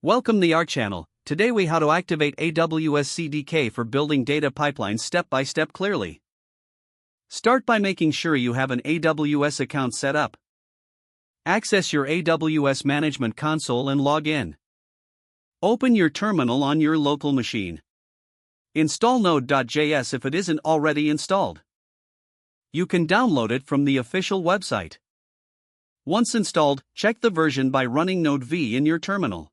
Welcome to our channel. Today we how to activate AWS CDK for building data pipelines step by step clearly. Start by making sure you have an AWS account set up. Access your AWS Management Console and log in. Open your terminal on your local machine. Install Node.js if it isn't already installed. You can download it from the official website. Once installed, check the version by running Node v in your terminal.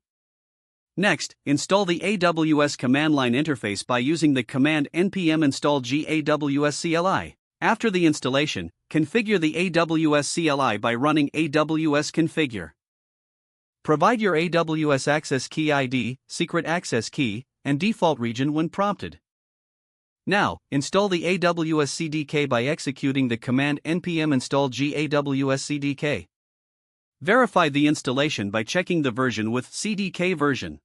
Next, install the AWS command line interface by using the command npm install g-aws CLI. After the installation, configure the AWS CLI by running AWS configure. Provide your AWS access key ID, secret access key, and default region when prompted. Now, install the AWS CDK by executing the command npm install g-aws CDK. Verify the installation by checking the version with CDK version.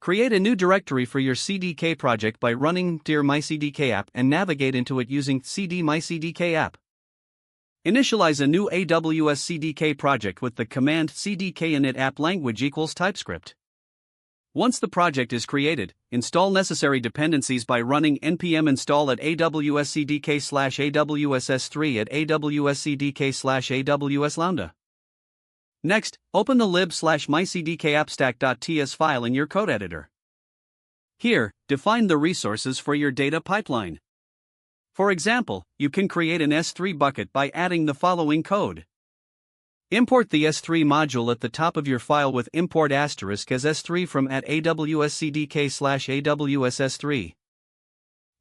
Create a new directory for your CDK project by running dir mycdk app and navigate into it using cd mycdk app. Initialize a new AWS CDK project with the command cdk init app language equals TypeScript. Once the project is created, install necessary dependencies by running npm install at AWS CDK /AWS S3 at AWS CDK /AWS Lambda. Next, open the lib/mycdkappstack.ts file in your code editor. Here, define the resources for your data pipeline. For example, you can create an S3 bucket by adding the following code. Import the S3 module at the top of your file with import asterisk as S3 from at AWS CDK /AWS S3.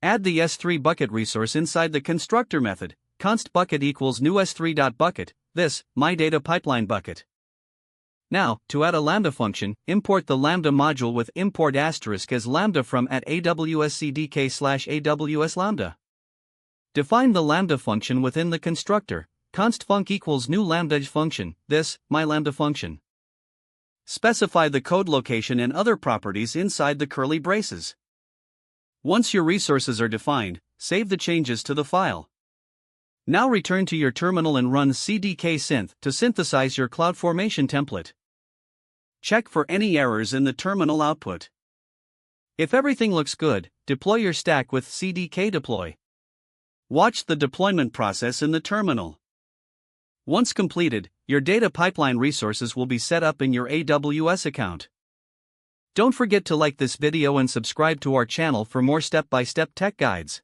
Add the S3 bucket resource inside the constructor method, const bucket equals new S3.bucket, this, my data pipeline bucket. Now, to add a Lambda function, import the Lambda module with import asterisk as Lambda from at AWS CDK /AWS Lambda. Define the Lambda function within the constructor, const func equals new Lambda function, this, my Lambda function. Specify the code location and other properties inside the curly braces. Once your resources are defined, save the changes to the file. Now return to your terminal and run CDK synth to synthesize your CloudFormation template. Check for any errors in the terminal output. If everything looks good, deploy your stack with CDK deploy. Watch the deployment process in the terminal. Once completed, your data pipeline resources will be set up in your AWS account. Don't forget to like this video and subscribe to our channel for more step-by-step tech guides.